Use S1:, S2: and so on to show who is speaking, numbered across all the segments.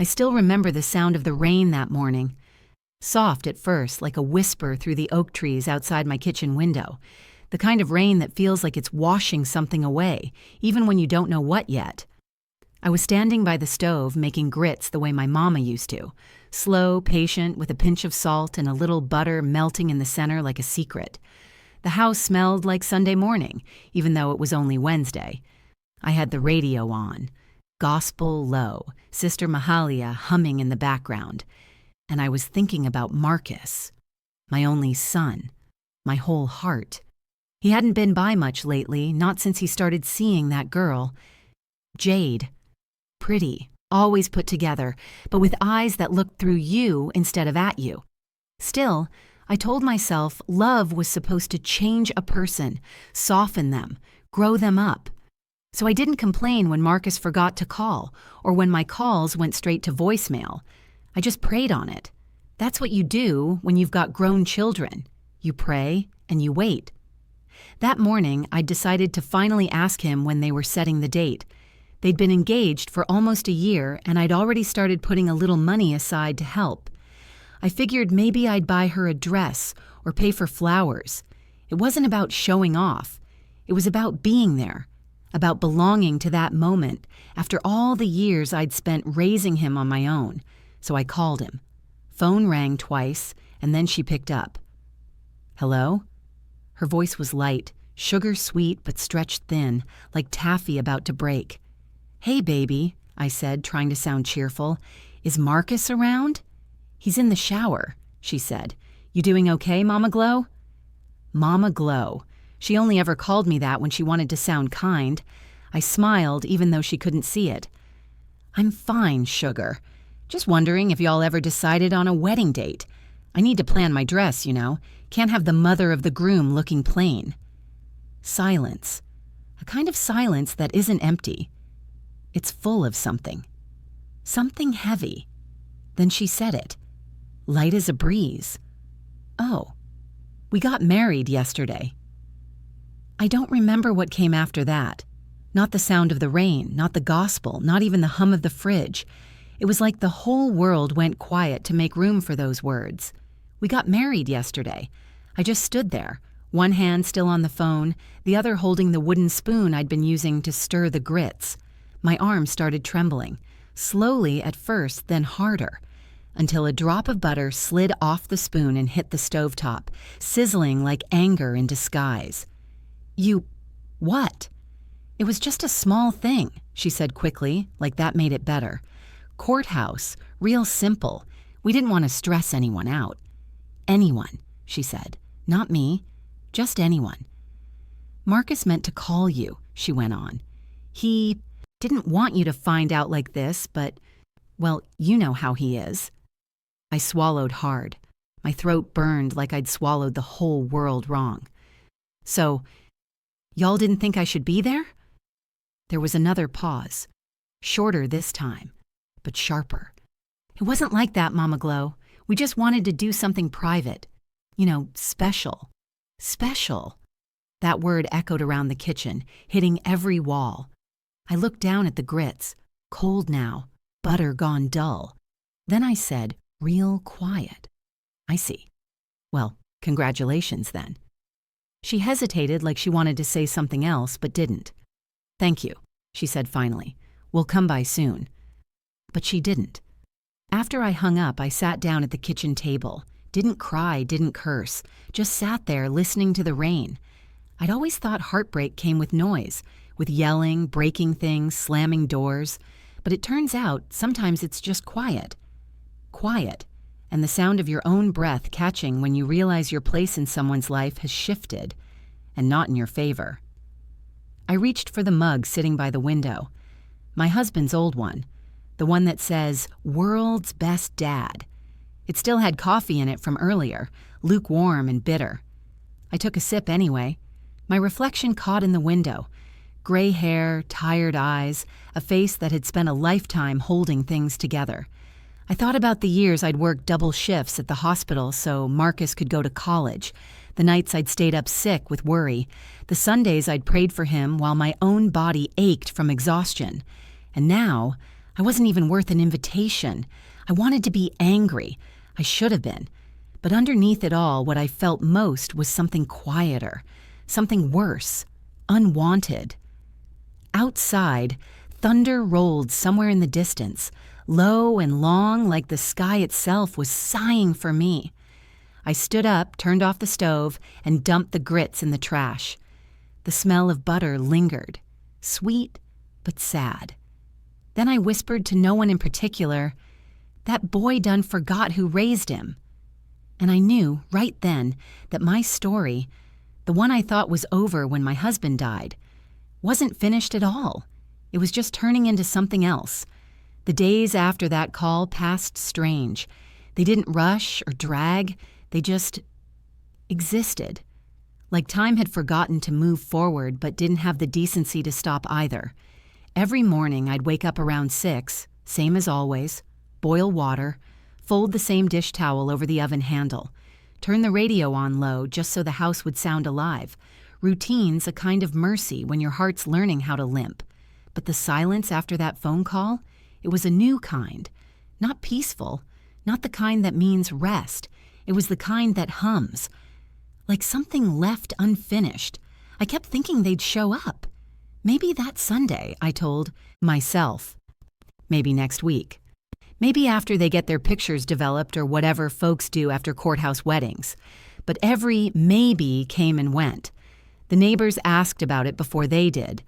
S1: I still remember the sound of the rain that morning. Soft at first, like a whisper through the oak trees outside my kitchen window. The kind of rain that feels like it's washing something away, even when you don't know what yet. I was standing by the stove making grits the way my mama used to. Slow, patient, with a pinch of salt and a little butter melting in the center like a secret. The house smelled like Sunday morning, even though it was only Wednesday. I had the radio on. Gospel low, Sister Mahalia humming in the background. And I was thinking about Marcus, my only son, my whole heart. He hadn't been by much lately, not since he started seeing that girl. Jade. Pretty, always put together, but with eyes that looked through you instead of at you. Still, I told myself love was supposed to change a person, soften them, grow them up. So I didn't complain when Marcus forgot to call, or when my calls went straight to voicemail. I just prayed on it. That's what you do when you've got grown children. You pray and you wait. That morning, I decided to finally ask him when they were setting the date. They'd been engaged for almost a year, and I'd already started putting a little money aside to help. I figured maybe I'd buy her a dress or pay for flowers. It wasn't about showing off. It was about being there, about belonging to that moment after all the years I'd spent raising him on my own. So I called him. Phone rang twice, and then she picked up. Hello? Her voice was light, sugar-sweet but stretched thin, like taffy about to break. Hey, baby, I said, trying to sound cheerful. Is Marcus around? He's in the shower, she said. You doing okay, Mama Glow? Mama Glow. She only ever called me that when she wanted to sound kind. I smiled, even though she couldn't see it. I'm fine, sugar. Just wondering if y'all ever decided on a wedding date. I need to plan my dress, you know. Can't have the mother of the groom looking plain. Silence. A kind of silence that isn't empty. It's full of something. Something heavy. Then she said it. Light as a breeze. Oh, we got married yesterday. I don't remember what came after that. Not the sound of the rain, not the gospel, not even the hum of the fridge. It was like the whole world went quiet to make room for those words. We got married yesterday. I just stood there, one hand still on the phone, the other holding the wooden spoon I'd been using to stir the grits. My arm started trembling, slowly at first, then harder, until a drop of butter slid off the spoon and hit the stovetop, sizzling like anger in disguise. What? It was just a small thing, she said quickly, like that made it better. Courthouse, real simple. We didn't want to stress anyone out. Anyone, she said. Not me, just anyone. Marcus meant to call you, she went on. He didn't want you to find out like this, but, well, you know how he is. I swallowed hard. My throat burned like I'd swallowed the whole world wrong. So, y'all didn't think I should be there? There was another pause. Shorter this time, but sharper. It wasn't like that, Mama Glow. We just wanted to do something private. You know, special. Special. That word echoed around the kitchen, hitting every wall. I looked down at the grits, cold now, butter gone dull. Then I said, real quiet. I see. Well, congratulations then. She hesitated like she wanted to say something else, but didn't. Thank you, she said finally. We'll come by soon. But she didn't. After I hung up, I sat down at the kitchen table. Didn't cry, didn't curse, just sat there listening to the rain. I'd always thought heartbreak came with noise, with yelling, breaking things, slamming doors. But it turns out sometimes it's just quiet. Quiet, and the sound of your own breath catching when you realize your place in someone's life has shifted, and not in your favor. I reached for the mug sitting by the window. My husband's old one. The one that says, World's Best Dad. It still had coffee in it from earlier, lukewarm and bitter. I took a sip anyway. My reflection caught in the window. Gray hair, tired eyes, a face that had spent a lifetime holding things together. I thought about the years I'd worked double shifts at the hospital so Marcus could go to college, the nights I'd stayed up sick with worry, the Sundays I'd prayed for him while my own body ached from exhaustion. And now, I wasn't even worth an invitation. I wanted to be angry. I should have been. But underneath it all, what I felt most was something quieter, something worse, unwanted. Outside, thunder rolled somewhere in the distance, low and long like the sky itself was sighing for me. I stood up, turned off the stove, and dumped the grits in the trash. The smell of butter lingered, sweet but sad. Then I whispered to no one in particular, "That boy done forgot who raised him." And I knew right then that my story, the one I thought was over when my husband died, wasn't finished at all. It was just turning into something else. The days after that call passed strange. They didn't rush or drag. They just existed. Like time had forgotten to move forward but didn't have the decency to stop either. Every morning I'd wake up around 6, same as always, boil water, fold the same dish towel over the oven handle, turn the radio on low just so the house would sound alive. Routine's a kind of mercy when your heart's learning how to limp. But the silence after that phone call, it was a new kind. Not peaceful, not the kind that means rest. It was the kind that hums. Like something left unfinished. I kept thinking they'd show up. Maybe that Sunday, I told myself. Maybe next week. Maybe after they get their pictures developed or whatever folks do after courthouse weddings. But every maybe came and went. The neighbors asked about it before they did.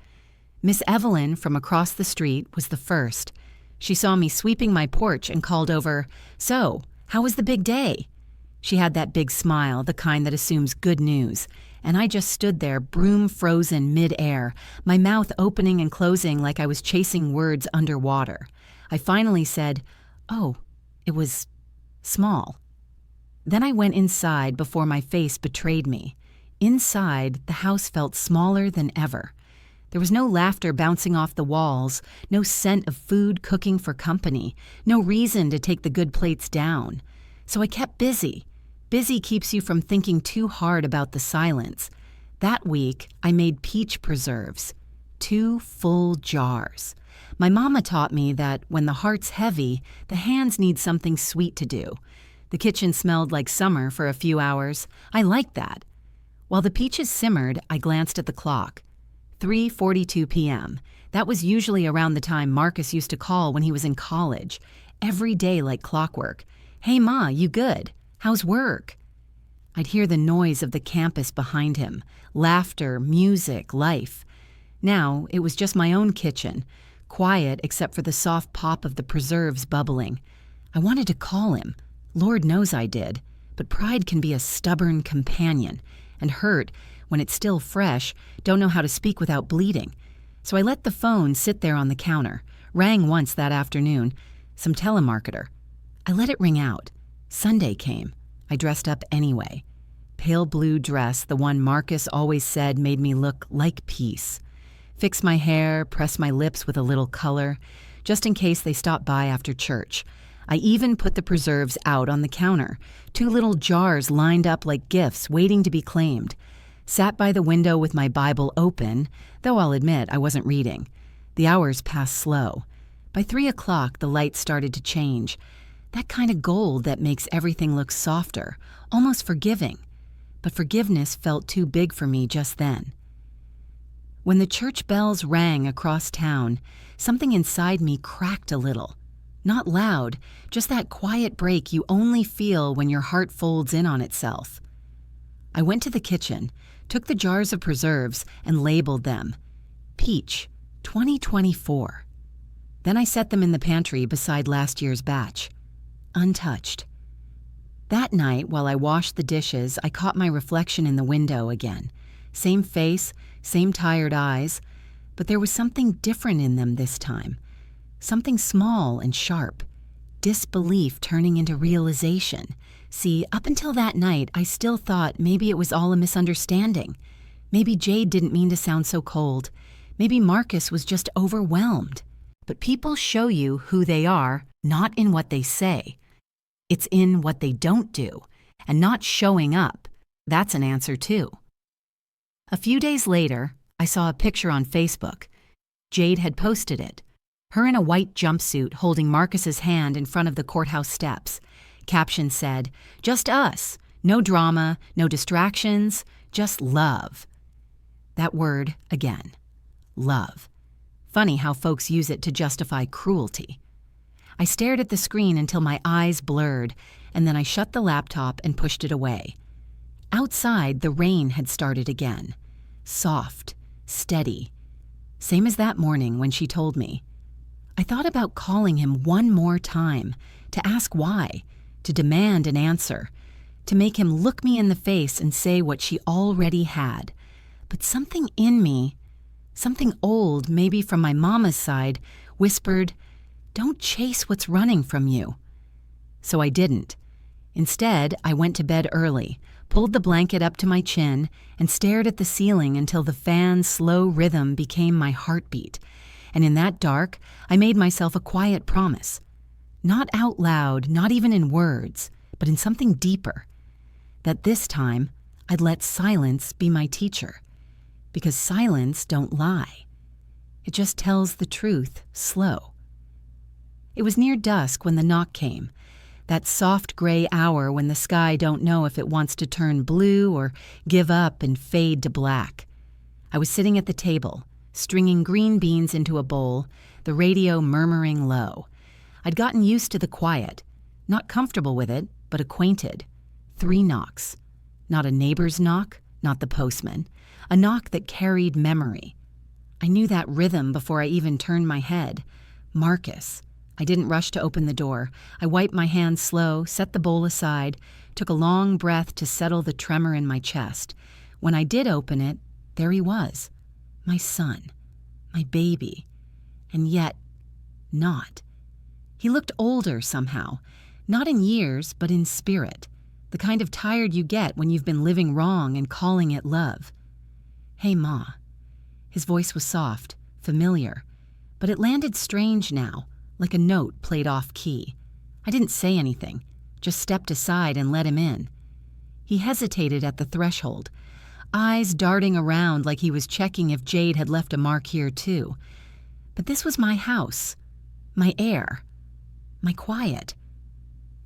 S1: Miss Evelyn from across the street was the first. She saw me sweeping my porch and called over, "So, how was the big day?" She had that big smile, the kind that assumes good news, and I just stood there, broom frozen mid-air, my mouth opening and closing like I was chasing words underwater. I finally said, "Oh, it was small." Then I went inside before my face betrayed me. Inside, the house felt smaller than ever. There was no laughter bouncing off the walls, no scent of food cooking for company, no reason to take the good plates down. So I kept busy. Busy keeps you from thinking too hard about the silence. That week, I made peach preserves, 2 full jars. My mama taught me that when the heart's heavy, the hands need something sweet to do. The kitchen smelled like summer for a few hours. I liked that. While the peaches simmered, I glanced at the clock. 3:42 p.m. That was usually around the time Marcus used to call when he was in college. Every day like clockwork. "Hey Ma, you good? How's work?" I'd hear the noise of the campus behind him. Laughter, music, life. Now it was just my own kitchen. Quiet except for the soft pop of the preserves bubbling. I wanted to call him. Lord knows I did. But pride can be a stubborn companion. And hurt, when it's still fresh, don't know how to speak without bleeding. So I let the phone sit there on the counter. Rang once that afternoon. Some telemarketer. I let it ring out. Sunday came. I dressed up anyway. Pale blue dress, the one Marcus always said made me look like peace. Fix my hair, press my lips with a little color, just in case they stopped by after church. I even put the preserves out on the counter, 2 little jars lined up like gifts waiting to be claimed. Sat by the window with my Bible open, though I'll admit I wasn't reading. The hours passed slow. By 3 o'clock, the light started to change. That kind of gold that makes everything look softer, almost forgiving. But forgiveness felt too big for me just then. When the church bells rang across town, something inside me cracked a little. Not loud, just that quiet break you only feel when your heart folds in on itself. I went to the kitchen, took the jars of preserves, and labeled them. Peach, 2024. Then I set them in the pantry beside last year's batch. Untouched. That night, while I washed the dishes, I caught my reflection in the window again. Same face, same tired eyes, but there was something different in them this time. Something small and sharp. Disbelief turning into realization. See, up until that night, I still thought maybe it was all a misunderstanding. Maybe Jade didn't mean to sound so cold. Maybe Marcus was just overwhelmed. But people show you who they are, not in what they say. It's in what they don't do. And not showing up. That's an answer too. A few days later, I saw a picture on Facebook. Jade had posted it. Her in a white jumpsuit holding Marcus's hand in front of the courthouse steps. Caption said, "Just us. No drama, no distractions, just love." That word again. Love. Funny how folks use it to justify cruelty. I stared at the screen until my eyes blurred, and then I shut the laptop and pushed it away. Outside, the rain had started again. Soft, steady. Same as that morning when she told me. I thought about calling him one more time, to ask why, to demand an answer, to make him look me in the face and say what she already had. But something in me, something old, maybe from my mama's side, whispered, "Don't chase what's running from you." So I didn't. Instead, I went to bed early, pulled the blanket up to my chin, and stared at the ceiling until the fan's slow rhythm became my heartbeat. And in that dark, I made myself a quiet promise. Not out loud, not even in words, but in something deeper. That this time, I'd let silence be my teacher. Because silence don't lie. It just tells the truth slow. It was near dusk when the knock came, that soft gray hour when the sky don't know if it wants to turn blue or give up and fade to black. I was sitting at the table, stringing green beans into a bowl, the radio murmuring low. I'd gotten used to the quiet, not comfortable with it, but acquainted. 3 knocks. Not a neighbor's knock, not the postman. A knock that carried memory. I knew that rhythm before I even turned my head. Marcus. I didn't rush to open the door. I wiped my hands slow, set the bowl aside, took a long breath to settle the tremor in my chest. When I did open it, there he was. My son. My baby. And yet, not. He looked older somehow. Not in years, but in spirit. The kind of tired you get when you've been living wrong and calling it love. "Hey, Ma." His voice was soft, familiar, but it landed strange now, like a note played off key. I didn't say anything, just stepped aside and let him in. He hesitated at the threshold, eyes darting around like he was checking if Jade had left a mark here too. But this was my house, my air, my quiet.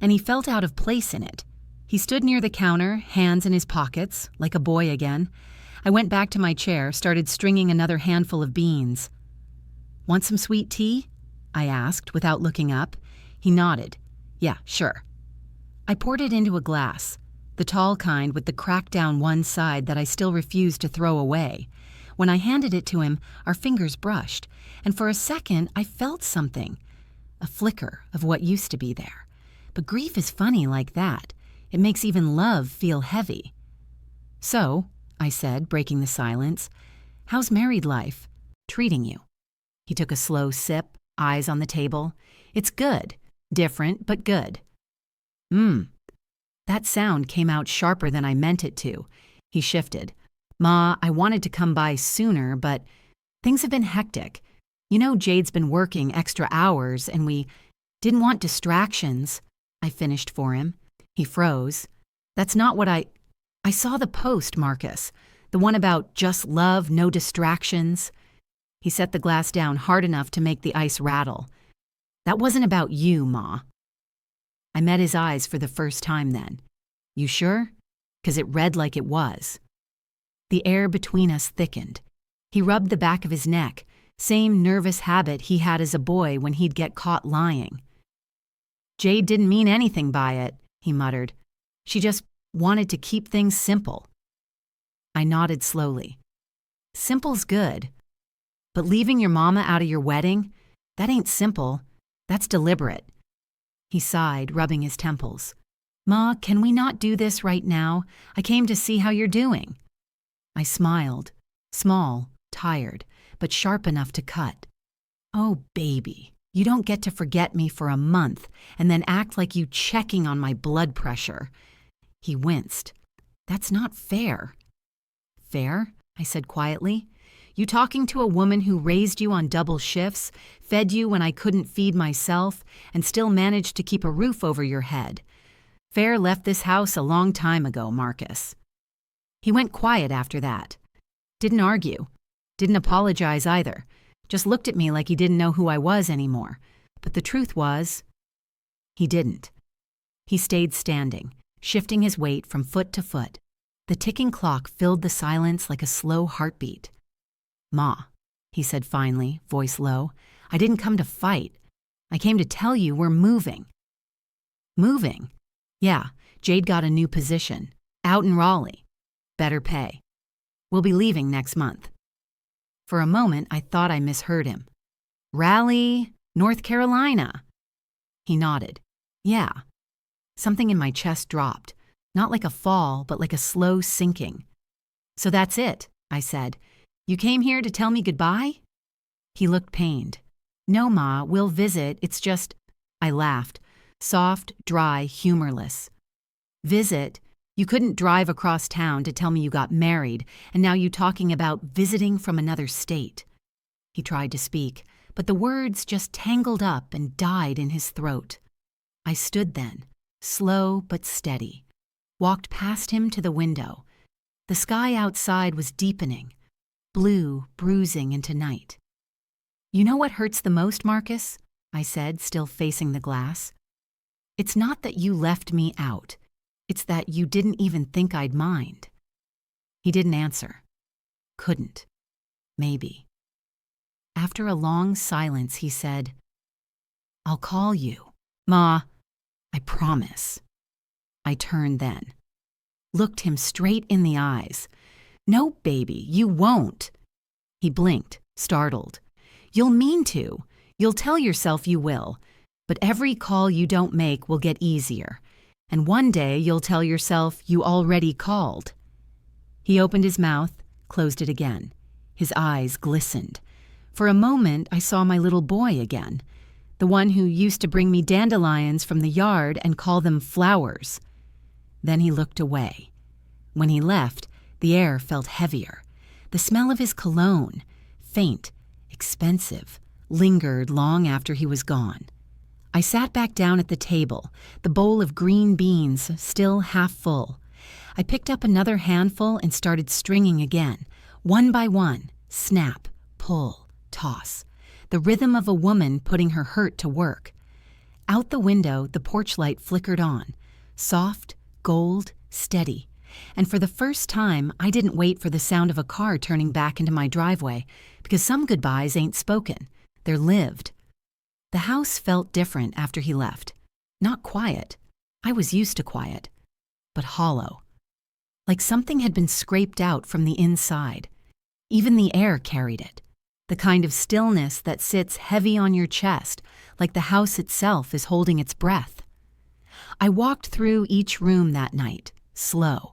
S1: And he felt out of place in it. He stood near the counter, hands in his pockets, like a boy again. I went back to my chair, started stringing another handful of beans. "Want some sweet tea?" I asked without looking up. He nodded. "Yeah, sure." I poured it into a glass, the tall kind with the crack down one side that I still refused to throw away. When I handed it to him, our fingers brushed, and for a second I felt something, a flicker of what used to be there. But grief is funny like that. It makes even love feel heavy. "So," I said, breaking the silence, "how's married life treating you?" He took a slow sip, eyes on the table. "It's good. Different, but good." That sound came out sharper than I meant it to. He shifted. "Ma, I wanted to come by sooner, but things have been hectic. You know Jade's been working extra hours, and we didn't want distractions." I finished for him. He froze. "That's not what I saw the post, Marcus. The one about just love, no distractions." He set the glass down hard enough to make the ice rattle. "That wasn't about you, Ma." I met his eyes for the first time then. "You sure?" 'Cause it read like it was. The air between us thickened. He rubbed the back of his neck, same nervous habit he had as a boy when he'd get caught lying. "Jade didn't mean anything by it," he muttered. "She just wanted to keep things simple." I nodded slowly. "Simple's good. But leaving your mama out of your wedding, that ain't simple. That's deliberate." He sighed, rubbing his temples. "Ma, can we not do this right now? I came to see how you're doing." I smiled, small, tired, but sharp enough to cut. "Oh, baby, you don't get to forget me for a month and then act like you checking on my blood pressure." He winced. "That's not fair." "Fair?" I said quietly. "You talking to a woman who raised you on double shifts, fed you when I couldn't feed myself, and still managed to keep a roof over your head. Fair left this house a long time ago, Marcus." He went quiet after that. Didn't argue. Didn't apologize either. Just looked at me like he didn't know who I was anymore. But the truth was, he didn't. He stayed standing, shifting his weight from foot to foot. The ticking clock filled the silence like a slow heartbeat. "Ma," he said finally, voice low, "I didn't come to fight. I came to tell you we're moving." "Moving?" "Yeah, Jade got a new position. Out in Raleigh. Better pay. We'll be leaving next month." For a moment, I thought I misheard him. "Raleigh, North Carolina." He nodded. "Yeah." Something in my chest dropped, not like a fall, but like a slow sinking. "So that's it," I said. "You came here to tell me goodbye?" He looked pained. "No, Ma, we'll visit. It's just—" I laughed, soft, dry, humorless. "Visit? You couldn't drive across town to tell me you got married, and now you talking about visiting from another state." He tried to speak, but the words just tangled up and died in his throat. I stood then, slow but steady, walked past him to the window. The sky outside was deepening, blue bruising into night. "You know what hurts the most, Marcus?" I said, still facing the glass. "It's not that you left me out. It's that you didn't even think I'd mind." He didn't answer. Couldn't. Maybe. After a long silence, he said, "I'll call you, Ma. I promise." I turned then, looked him straight in the eyes. "No, baby, you won't." He blinked, startled. "You'll mean to. You'll tell yourself you will. But every call you don't make will get easier. And one day you'll tell yourself you already called." He opened his mouth, closed it again. His eyes glistened. For a moment, I saw my little boy again, the one who used to bring me dandelions from the yard and call them flowers. Then he looked away. When he left, the air felt heavier. The smell of his cologne, faint, expensive, lingered long after he was gone. I sat back down at the table, the bowl of green beans still half full. I picked up another handful and started stringing again, one by one, snap, pull, toss, the rhythm of a woman putting her hurt to work. Out the window, the porch light flickered on, soft, gold, steady. And for the first time, I didn't wait for the sound of a car turning back into my driveway, because some goodbyes ain't spoken, they're lived. The house felt different after he left. Not quiet. I was used to quiet. But hollow. Like something had been scraped out from the inside. Even the air carried it. The kind of stillness that sits heavy on your chest, like the house itself is holding its breath. I walked through each room that night, slow.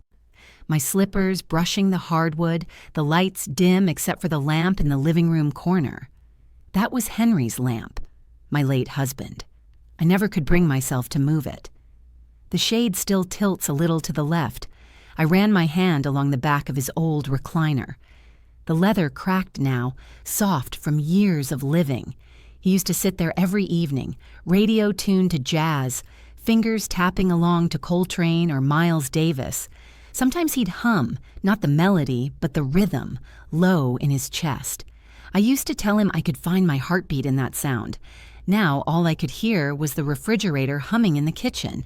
S1: My slippers brushing the hardwood, the lights dim except for the lamp in the living room corner. That was Henry's lamp, my late husband. I never could bring myself to move it. The shade still tilts a little to the left. I ran my hand along the back of his old recliner. The leather cracked now, soft from years of living. He used to sit there every evening, radio tuned to jazz, fingers tapping along to Coltrane or Miles Davis. Sometimes he'd hum, not the melody, but the rhythm, low in his chest. I used to tell him I could find my heartbeat in that sound. Now all I could hear was the refrigerator humming in the kitchen.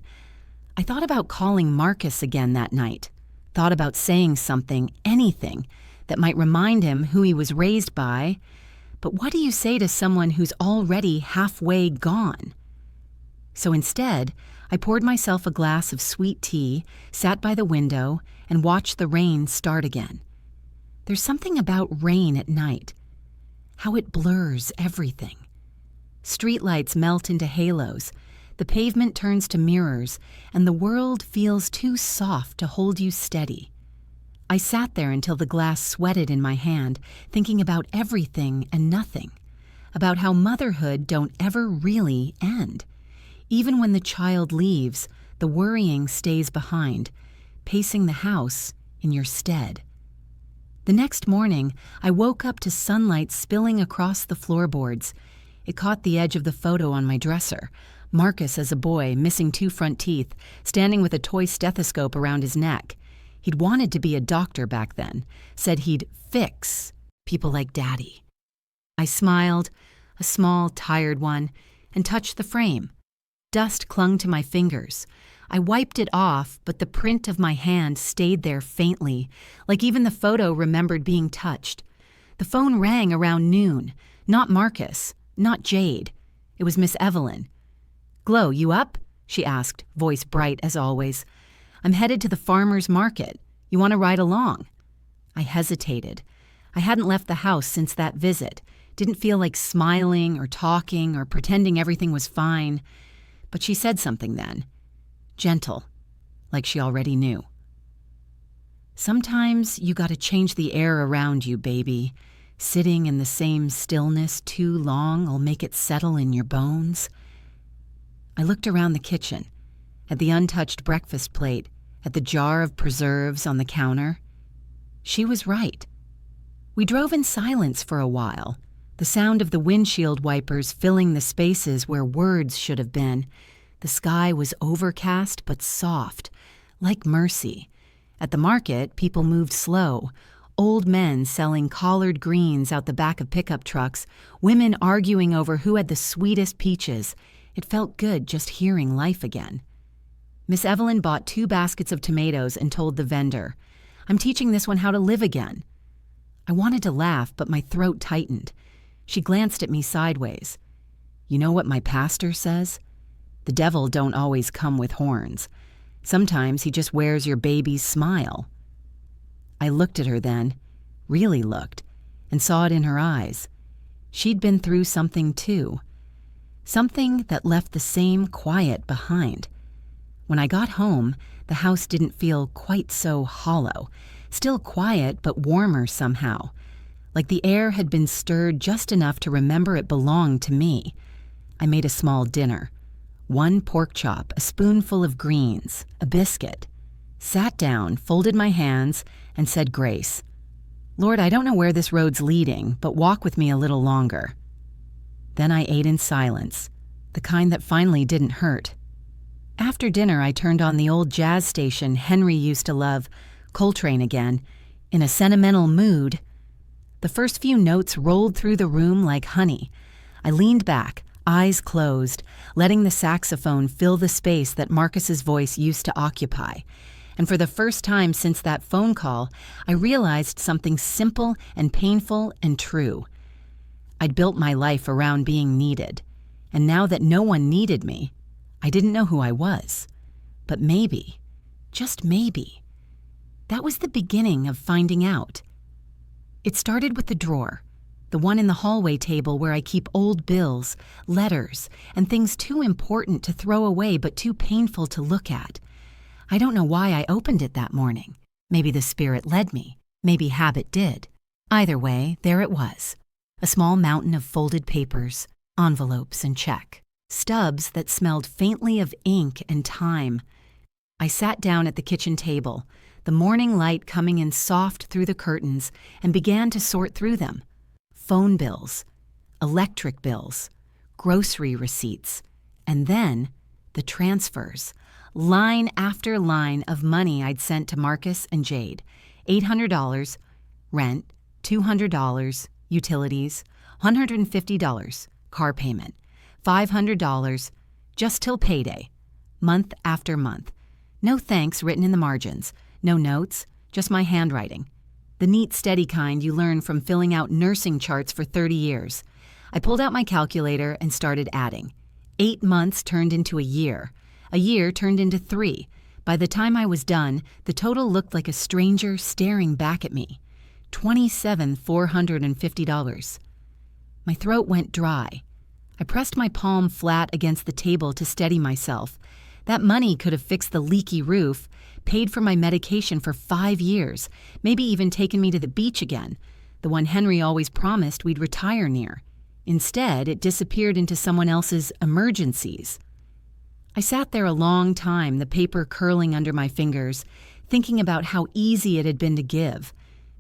S1: I thought about calling Marcus again that night. Thought about saying something, anything, that might remind him who he was raised by. But what do you say to someone who's already halfway gone? So instead, I poured myself a glass of sweet tea, sat by the window, and watched the rain start again. There's something about rain at night. How it blurs everything. Streetlights melt into halos, the pavement turns to mirrors, and the world feels too soft to hold you steady. I sat there until the glass sweated in my hand, thinking about everything and nothing, about how motherhood don't ever really end. Even when the child leaves, the worrying stays behind, pacing the house in your stead. The next morning, I woke up to sunlight spilling across the floorboards. It caught the edge of the photo on my dresser. Marcus as a boy, missing 2 front teeth, standing with a toy stethoscope around his neck. He'd wanted to be a doctor back then, said he'd fix people like Daddy. I smiled, a small, tired one, and touched the frame. Dust clung to my fingers. I wiped it off, but the print of my hand stayed there faintly, like even the photo remembered being touched. The phone rang around noon. Not Marcus, not Jade. It was Miss Evelyn. "Glow, you up?" she asked, voice bright as always. "I'm headed to the farmer's market. You want to ride along?" I hesitated. I hadn't left the house since that visit. Didn't feel like smiling or talking or pretending everything was fine. But she said something then. Gentle, like she already knew. "Sometimes you gotta change the air around you, baby. Sitting in the same stillness too long'll make it settle in your bones." I looked around the kitchen, at the untouched breakfast plate, at the jar of preserves on the counter. She was right. We drove in silence for a while, the sound of the windshield wipers filling the spaces where words should have been. The sky was overcast but soft, like mercy. At the market, people moved slow. Old men selling collard greens out the back of pickup trucks, women arguing over who had the sweetest peaches. It felt good just hearing life again. Miss Evelyn bought 2 baskets of tomatoes and told the vendor, "I'm teaching this one how to live again." I wanted to laugh, but my throat tightened. She glanced at me sideways. "You know what my pastor says? The devil don't always come with horns. Sometimes he just wears your baby's smile." I looked at her then, really looked, and saw it in her eyes. She'd been through something too. Something that left the same quiet behind. When I got home, the house didn't feel quite so hollow. Still quiet, but warmer somehow. Like the air had been stirred just enough to remember it belonged to me. I made a small dinner. 1 pork chop, a spoonful of greens, a biscuit. Sat down, folded my hands, and said grace. "Lord, I don't know where this road's leading, but walk with me a little longer." Then I ate in silence, the kind that finally didn't hurt. After dinner, I turned on the old jazz station Henry used to love, Coltrane again, in a sentimental mood. The first few notes rolled through the room like honey. I leaned back, eyes closed, letting the saxophone fill the space that Marcus's voice used to occupy. And for the first time since that phone call, I realized something simple and painful and true. I'd built my life around being needed, and now that no one needed me, I didn't know who I was. But maybe, just maybe, that was the beginning of finding out. It started with the drawer, the one in the hallway table where I keep old bills, letters, and things too important to throw away but too painful to look at. I don't know why I opened it that morning. Maybe the spirit led me. Maybe habit did. Either way, there it was. A small mountain of folded papers, envelopes and check. Stubs that smelled faintly of ink and time. I sat down at the kitchen table, the morning light coming in soft through the curtains, and began to sort through them. Phone bills, electric bills, grocery receipts, and then the transfers. Line after line of money I'd sent to Marcus and Jade. $800, rent, $200, utilities, $150, car payment, $500, just till payday, month after month. No thanks written in the margins, no notes, just my handwriting. The neat, steady kind you learn from filling out nursing charts for 30 years. I pulled out my calculator and started adding. 8 months turned into a year turned into 3. By the time I was done, the total looked like a stranger staring back at me. $27,450. My throat went dry. I pressed my palm flat against the table to steady myself. That money could have fixed the leaky roof, paid for my medication for 5 years, maybe even taken me to the beach again, the one Henry always promised we'd retire near. Instead, it disappeared into someone else's emergencies. I sat there a long time, the paper curling under my fingers, thinking about how easy it had been to give.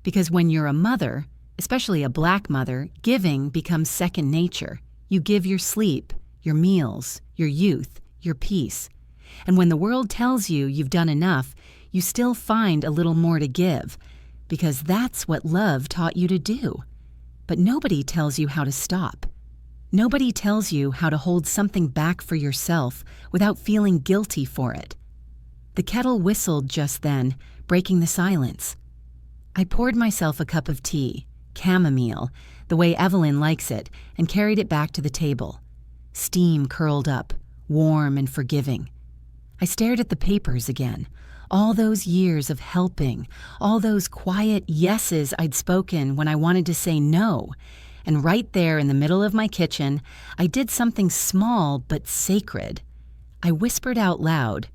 S1: Because when you're a mother, especially a black mother, giving becomes second nature. You give your sleep, your meals, your youth, your peace. And when the world tells you you've done enough, you still find a little more to give, because that's what love taught you to do. But nobody tells you how to stop. Nobody tells you how to hold something back for yourself without feeling guilty for it. The kettle whistled just then, breaking the silence. I poured myself a cup of tea, chamomile, the way Evelyn likes it, and carried it back to the table. Steam curled up, warm and forgiving. I stared at the papers again. All those years of helping, all those quiet yeses I'd spoken when I wanted to say no. And right there in the middle of my kitchen, I did something small but sacred. I whispered out loud,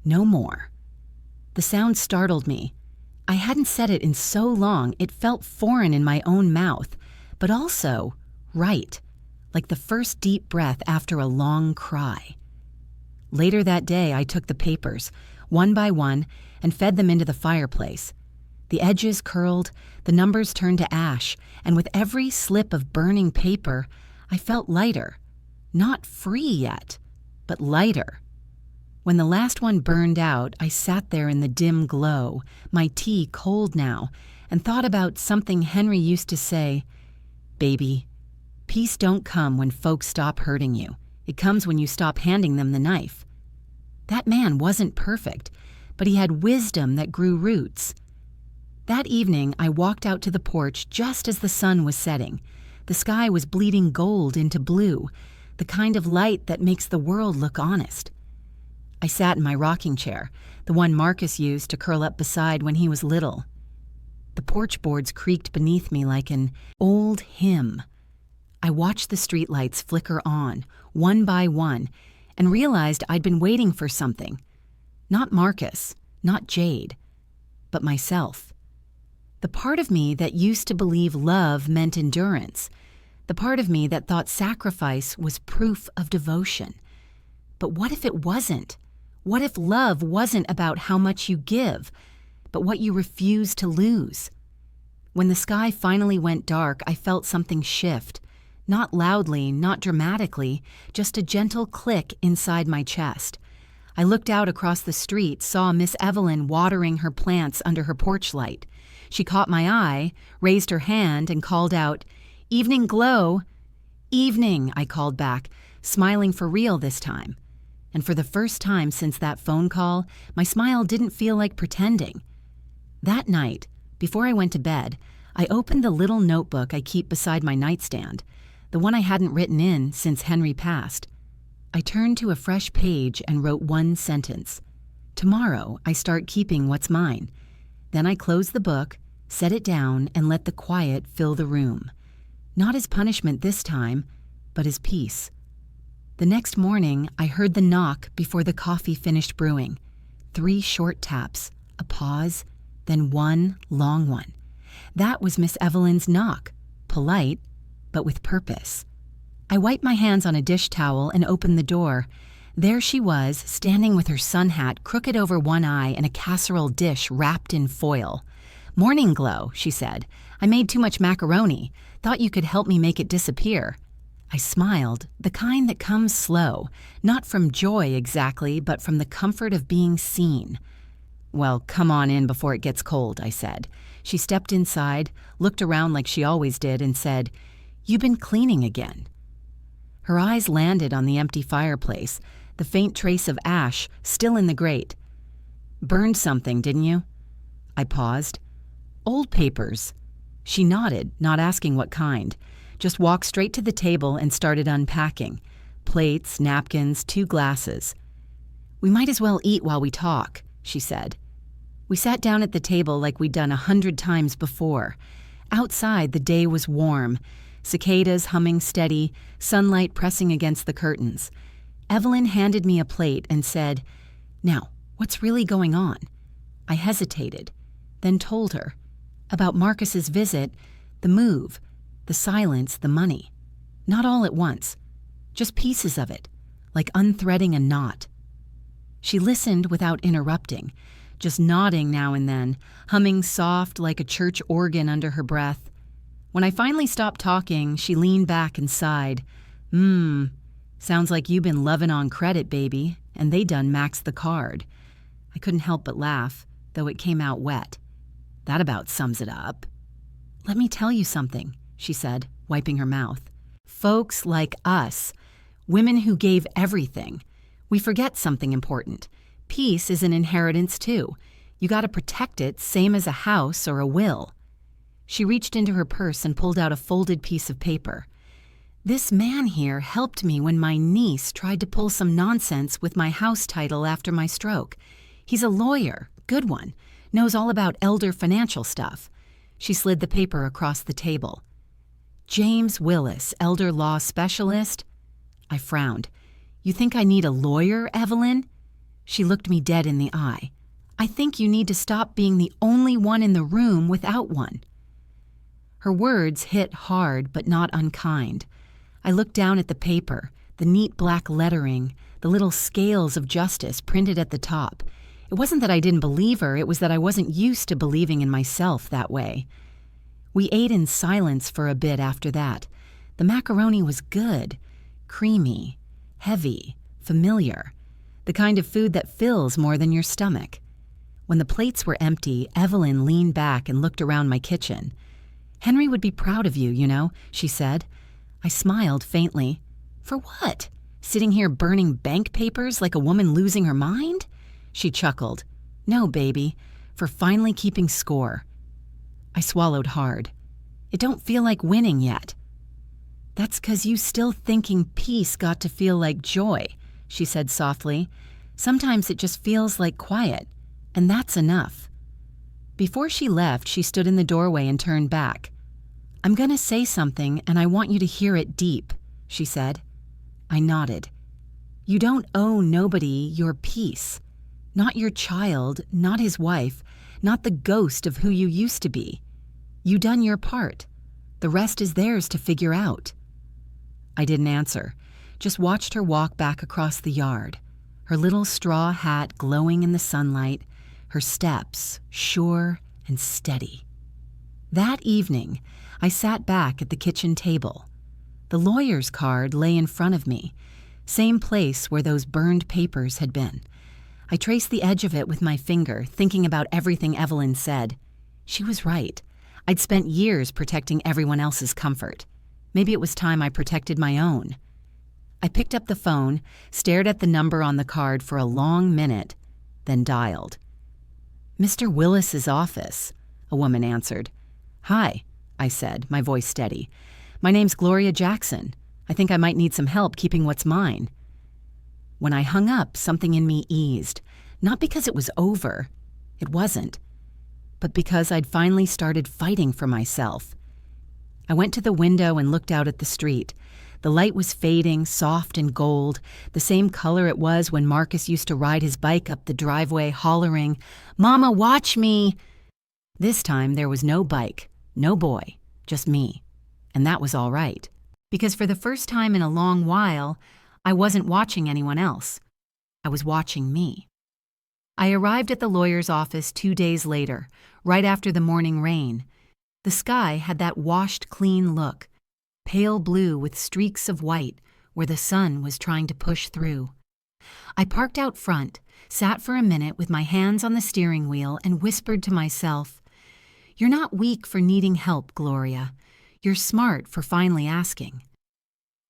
S1: "No more." The sound startled me. I hadn't said it in so long, it felt foreign in my own mouth, but also right, like the first deep breath after a long cry. Later that day, I took the papers, one by one, and fed them into the fireplace. The edges curled, the numbers turned to ash, and with every slip of burning paper, I felt lighter. Not free yet, but lighter. When the last one burned out, I sat there in the dim glow, my tea cold now, and thought about something Henry used to say, "Baby, peace don't come when folks stop hurting you. It comes when you stop handing them the knife." That man wasn't perfect, but he had wisdom that grew roots. That evening, I walked out to the porch just as the sun was setting. The sky was bleeding gold into blue, the kind of light that makes the world look honest. I sat in my rocking chair, the one Marcus used to curl up beside when he was little. The porch boards creaked beneath me like an old hymn. I watched the streetlights flicker on, one by one, and realized I'd been waiting for something. Not Marcus, not Jade, but myself. The part of me that used to believe love meant endurance. The part of me that thought sacrifice was proof of devotion. But what if it wasn't? What if love wasn't about how much you give, but what you refuse to lose? When the sky finally went dark, I felt something shift. Not loudly, not dramatically, just a gentle click inside my chest. I looked out across the street, saw Miss Evelyn watering her plants under her porch light. She caught my eye, raised her hand, and called out, "Evening glow." "Evening," I called back, smiling for real this time. And for the first time since that phone call, my smile didn't feel like pretending. That night, before I went to bed, I opened the little notebook I keep beside my nightstand, the one I hadn't written in since Henry passed. I turned to a fresh page and wrote one sentence. Tomorrow, I start keeping what's mine. Then I closed the book, set it down, and let the quiet fill the room. Not as punishment this time, but as peace. The next morning, I heard the knock before the coffee finished brewing. 3 short taps, a pause, then one long one. That was Miss Evelyn's knock, polite, but with purpose. I wiped my hands on a dish towel and opened the door. There she was, standing with her sun hat crooked over one eye and a casserole dish wrapped in foil. "Morning glow," she said. "I made too much macaroni. Thought you could help me make it disappear." I smiled, the kind that comes slow, not from joy exactly, but from the comfort of being seen. "Well, come on in before it gets cold," I said. She stepped inside, looked around like she always did, and said, "You been cleaning again." Her eyes landed on the empty fireplace, the faint trace of ash still in the grate. "Burned something, didn't you?" I paused. "Old papers." She nodded, not asking what kind. Just walked straight to the table and started unpacking. Plates, napkins, 2 glasses. "We might as well eat while we talk," she said. We sat down at the table like we'd done 100 times before. Outside, the day was warm. Cicadas humming steady, sunlight pressing against the curtains. Evelyn handed me a plate and said, "Now, what's really going on?" I hesitated, then told her. About Marcus's visit, the move, the silence, the money. Not all at once, just pieces of it, like unthreading a knot. She listened without interrupting, just nodding now and then, humming soft like a church organ under her breath. When I finally stopped talking, she leaned back and sighed. Sounds like you been lovin' on credit, baby, and they done maxed the card." I couldn't help but laugh, though it came out wet. That about sums it up. "Let me tell you something," she said, wiping her mouth. Folks like us. Women who gave everything. We forget something important. Peace is an inheritance too. You gotta protect it, same as a house or a will. She reached into her purse and pulled out a folded piece of paper. This man here helped me when my niece tried to pull some nonsense with my house title after my stroke. He's a lawyer, good one, knows all about elder financial stuff. She slid the paper across the table. James Willis, elder law specialist? I frowned. You think I need a lawyer, Evelyn? She looked me dead in the eye. I think you need to stop being the only one in the room without one. Her words hit hard but not unkind. I looked down at the paper, the neat black lettering, the little scales of justice printed at the top. It wasn't that I didn't believe her, it was that I wasn't used to believing in myself that way. We ate in silence for a bit after that. The macaroni was good, creamy, heavy, familiar, the kind of food that fills more than your stomach. When the plates were empty, Evelyn leaned back and looked around my kitchen. Henry would be proud of you, you know, she said. I smiled faintly. For what? Sitting here burning bank papers like a woman losing her mind? She chuckled. No, baby, for finally keeping score. I swallowed hard. It don't feel like winning yet. That's 'cause you still thinking peace got to feel like joy, she said softly. Sometimes it just feels like quiet, and that's enough. Before she left, she stood in the doorway and turned back. I'm gonna say something, and I want you to hear it deep, she said. I nodded. You don't owe nobody your peace. Not your child, not his wife, not the ghost of who you used to be. You done your part. The rest is theirs to figure out. I didn't answer, just watched her walk back across the yard, her little straw hat glowing in the sunlight, her steps sure and steady. That evening, I sat back at the kitchen table. The lawyer's card lay in front of me, same place where those burned papers had been. I traced the edge of it with my finger, thinking about everything Evelyn said. She was right. I'd spent years protecting everyone else's comfort. Maybe it was time I protected my own. I picked up the phone, stared at the number on the card for a long minute, then dialed. Mr. Willis's office, a woman answered. Hi, I said, my voice steady. My name's Gloria Jackson. I think I might need some help keeping what's mine. When I hung up, something in me eased, not because it was over. It wasn't. But because I'd finally started fighting for myself. I went to the window and looked out at the street. The light was fading, soft and gold, the same color it was when Marcus used to ride his bike up the driveway hollering, Mama, watch me! This time there was no bike, no boy, just me. And that was all right. Because for the first time in a long while, I wasn't watching anyone else. I was watching me. I arrived at the lawyer's office 2 days later, right after the morning rain. The sky had that washed clean look, pale blue with streaks of white where the sun was trying to push through. I parked out front, sat for a minute with my hands on the steering wheel and whispered to myself, You're not weak for needing help, Gloria. You're smart for finally asking.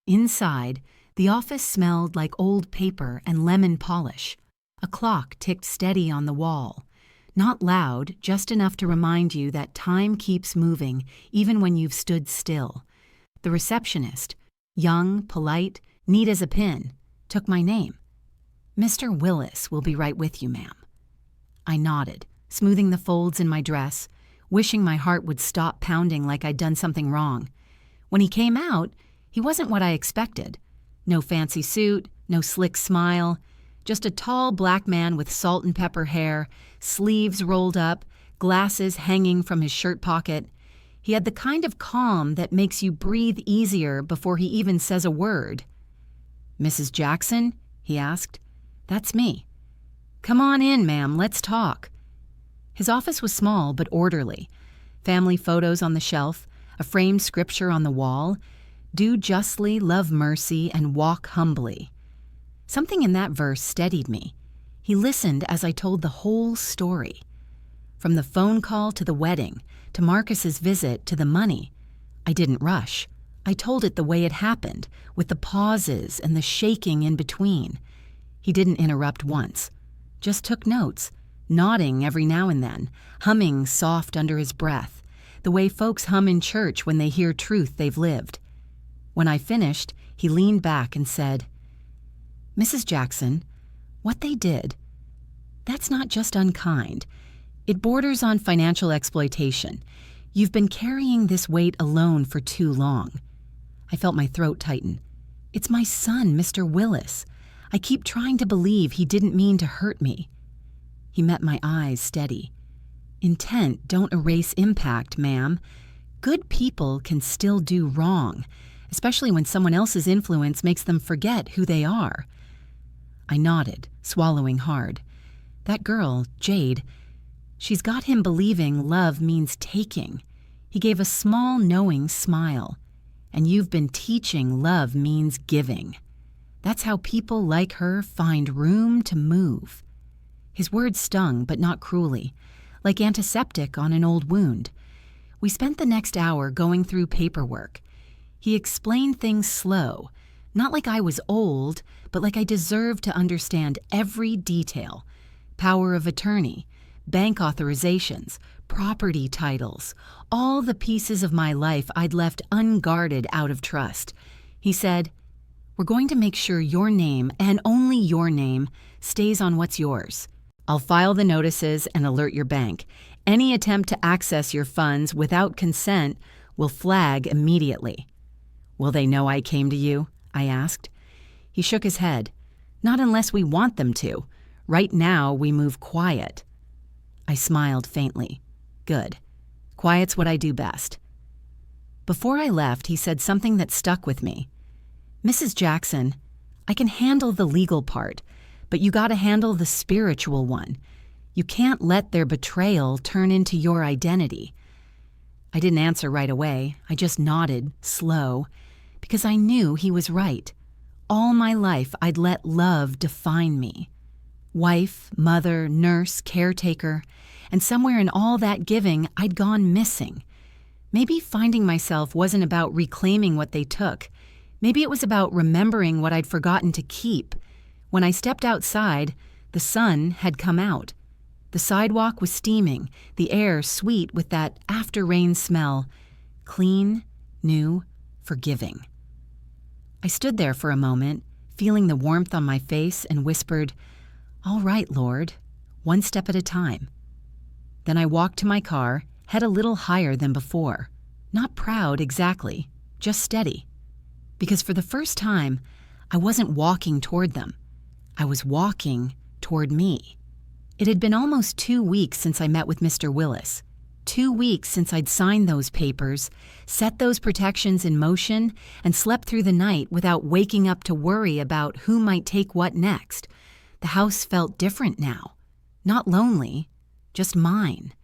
S1: Inside, the office smelled like old paper and lemon polish. A clock ticked steady on the wall. Not loud, just enough to remind you that time keeps moving even when you've stood still. The receptionist, young, polite, neat as a pin, took my name. Mr. Willis will be right with you, ma'am. I nodded, smoothing the folds in my dress, wishing my heart would stop pounding like I'd done something wrong. When he came out, he wasn't what I expected. No fancy suit, no slick smile, just a tall black man with salt and pepper hair, sleeves rolled up, glasses hanging from his shirt pocket. He had the kind of calm that makes you breathe easier before he even says a word. Mrs. Jackson? He asked. That's me. Come on in, ma'am, let's talk. His office was small but orderly. Family photos on the shelf, a framed scripture on the wall, do justly, love mercy, and walk humbly. Something in that verse steadied me. He listened as I told the whole story. From the phone call to the wedding, to Marcus's visit to the money. I didn't rush. I told it the way it happened, with the pauses and the shaking in between. He didn't interrupt once, just took notes, nodding every now and then, humming soft under his breath, the way folks hum in church when they hear truth they've lived. When I finished, he leaned back and said, "Mrs. Jackson, what they did, that's not just unkind. It borders on financial exploitation. You've been carrying this weight alone for too long." I felt my throat tighten. It's my son, Mr. Willis. I keep trying to believe he didn't mean to hurt me. He met my eyes steady. "Intent don't erase impact, ma'am. Good people can still do wrong, especially when someone else's influence makes them forget who they are." I nodded, swallowing hard. That girl, Jade, she's got him believing love means taking. He gave a small, knowing smile. "And you've been teaching love means giving. That's how people like her find room to move." His words stung, but not cruelly, like antiseptic on an old wound. We spent the next hour going through paperwork. He explained things slow, not like I was old, but like I deserved to understand every detail. Power of attorney, bank authorizations, property titles, all the pieces of my life I'd left unguarded out of trust. He said, "We're going to make sure your name, and only your name, stays on what's yours. I'll file the notices and alert your bank. Any attempt to access your funds without consent will flag immediately." "Will they know I came to you?" I asked. He shook his head. "Not unless we want them to. Right now, we move quiet." I smiled faintly. Good. Quiet's what I do best. Before I left, he said something that stuck with me. "Mrs. Jackson, I can handle the legal part, but you gotta handle the spiritual one. You can't let their betrayal turn into your identity." I didn't answer right away. I just nodded, slow, because I knew he was right. All my life, I'd let love define me. Wife, mother, nurse, caretaker, and somewhere in all that giving, I'd gone missing. Maybe finding myself wasn't about reclaiming what they took. Maybe it was about remembering what I'd forgotten to keep. When I stepped outside, the sun had come out. The sidewalk was steaming, the air sweet with that after-rain smell. Clean, new, forgiving. I stood there for a moment, feeling the warmth on my face, and whispered, "All right, Lord, one step at a time." Then I walked to my car, head a little higher than before. Not proud exactly, just steady. Because for the first time, I wasn't walking toward them. I was walking toward me. It had been almost 2 weeks since I met with Mr. Willis. 2 weeks since I'd signed those papers, set those protections in motion, and slept through the night without waking up to worry about who might take what next. The house felt different now. Not lonely, just mine.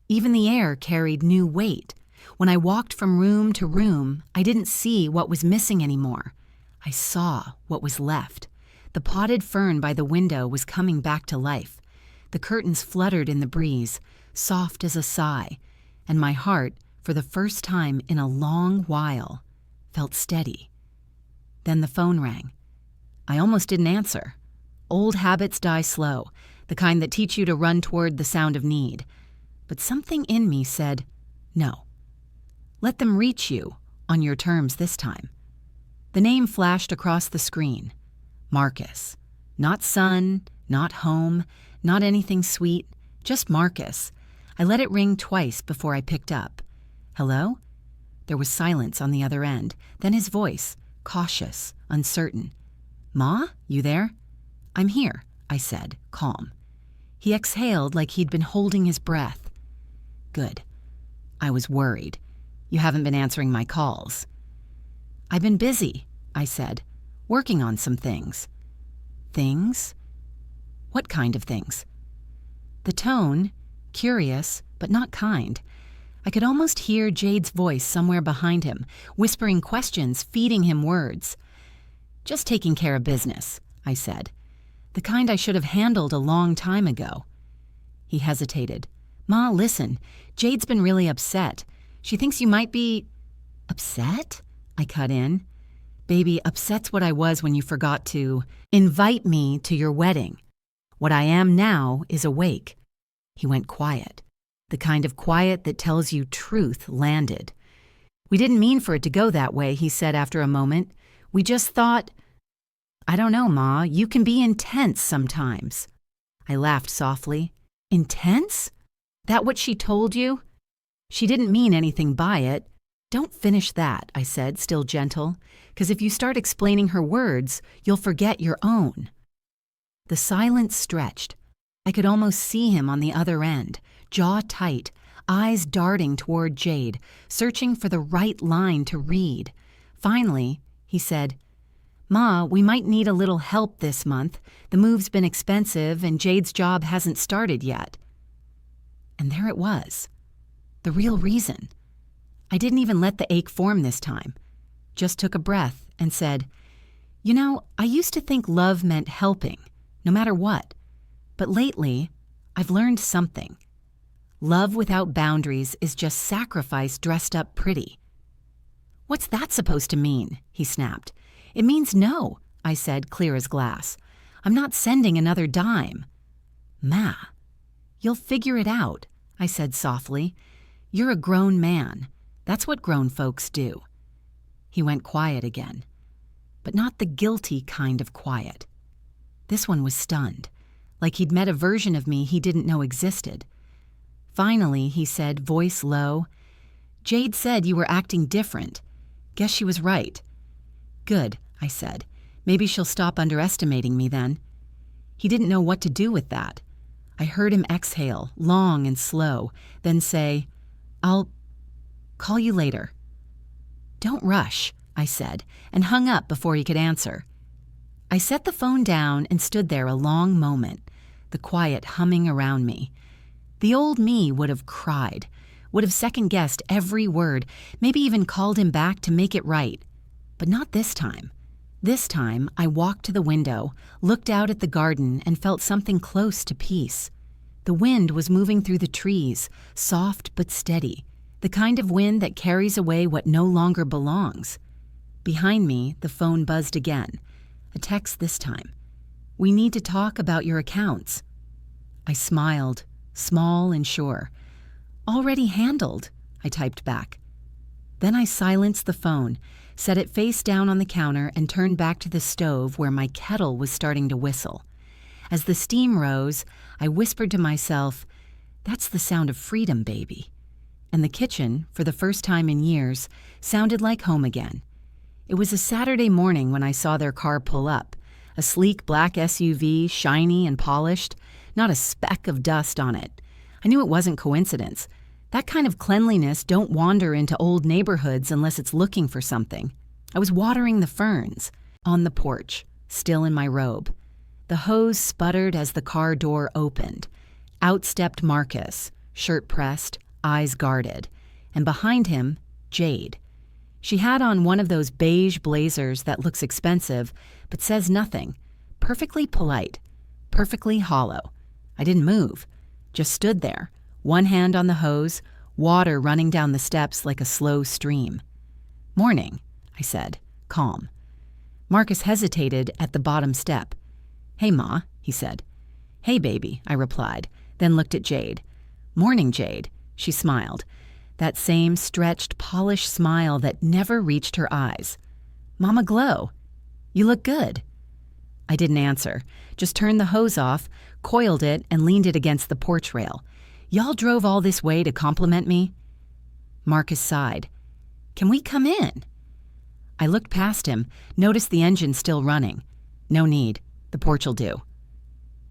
S1: Even the air carried new weight. When I walked from room to room, I didn't see what was missing anymore. I saw what was left. The potted fern by the window was coming back to life. The curtains fluttered in the breeze, soft as a sigh, and my heart, for the first time in a long while, felt steady. Then the phone rang. I almost didn't answer. Old habits die slow, the kind that teach you to run toward the sound of need. But something in me said, no. Let them reach you on your terms this time. The name flashed across the screen. Marcus. Not son, not home, not anything sweet, just Marcus. I let it ring twice before I picked up. Hello? There was silence on the other end, then his voice, cautious, uncertain. Ma, you there? I'm here, I said, calm. He exhaled like he'd been holding his breath. Good. I was worried. You haven't been answering my calls. I've been busy, I said, working on some things. Things? What kind of things? The tone, curious, but not kind. I could almost hear Jade's voice somewhere behind him, whispering questions, feeding him words. Just taking care of business, I said. The kind I should have handled a long time ago. He hesitated. Ma, listen, Jade's been really upset. She thinks you might be... Upset? I cut in. Baby, upset's what I was when you forgot to invite me to your wedding. What I am now is awake. He went quiet. The kind of quiet that tells you truth landed. We didn't mean for it to go that way, he said after a moment. We just thought, I don't know, Ma, you can be intense sometimes. I laughed softly. Intense? That what she told you? She didn't mean anything by it. Don't finish that, I said, still gentle, because if you start explaining her words, you'll forget your own. The silence stretched. I could almost see him on the other end, jaw tight, eyes darting toward Jade, searching for the right line to read. Finally, he said, Ma, we might need a little help this month. The move's been expensive and Jade's job hasn't started yet. And there it was. The real reason. I didn't even let the ache form this time. Just took a breath and said, You know, I used to think love meant helping, no matter what. But lately, I've learned something. Love without boundaries is just sacrifice dressed up pretty. What's that supposed to mean? He snapped. It means no, I said, clear as glass. I'm not sending another dime. Ma, you'll figure it out, I said softly. You're a grown man. That's what grown folks do. He went quiet again, but not the guilty kind of quiet. This one was stunned, like he'd met a version of me he didn't know existed. Finally, he said, voice low, Jade said you were acting different. Guess she was right. Good, I said. Maybe she'll stop underestimating me then. He didn't know what to do with that. I heard him exhale, long and slow, then say, I'll call you later. Don't rush, I said, and hung up before he could answer. I set the phone down and stood there a long moment, the quiet humming around me. The old me would have cried, would have second-guessed every word, maybe even called him back to make it right. But not this time. This time, I walked to the window, looked out at the garden, and felt something close to peace. The wind was moving through the trees, soft but steady, the kind of wind that carries away what no longer belongs. Behind me, the phone buzzed again. A text this time. We need to talk about your accounts. I smiled, small and sure. Already handled, I typed back. Then I silenced the phone, set it face down on the counter, and turned back to the stove where my kettle was starting to whistle. As the steam rose, I whispered to myself, that's the sound of freedom, baby. And the kitchen, for the first time in years, sounded like home again. It was a Saturday morning when I saw their car pull up, a sleek black SUV, shiny and polished, not a speck of dust on it. I knew it wasn't coincidence. That kind of cleanliness don't wander into old neighborhoods unless it's looking for something. I was watering the ferns, on the porch, still in my robe. The hose sputtered as the car door opened. Out stepped Marcus, shirt pressed, eyes guarded, and behind him, Jade. She had on one of those beige blazers that looks expensive, but says nothing. Perfectly polite, perfectly hollow. I didn't move, just stood there, one hand on the hose, water running down the steps like a slow stream. Morning, I said, calm. Marcus hesitated at the bottom step. Hey, Ma, he said. Hey, baby, I replied, then looked at Jade. Morning, Jade, she smiled. That same stretched, polished smile that never reached her eyes. Mama Glow, you look good. I didn't answer, just turned the hose off, coiled it, and leaned it against the porch rail. Y'all drove all this way to compliment me? Marcus sighed. Can we come in? I looked past him, noticed the engine still running. No need. The porch'll do.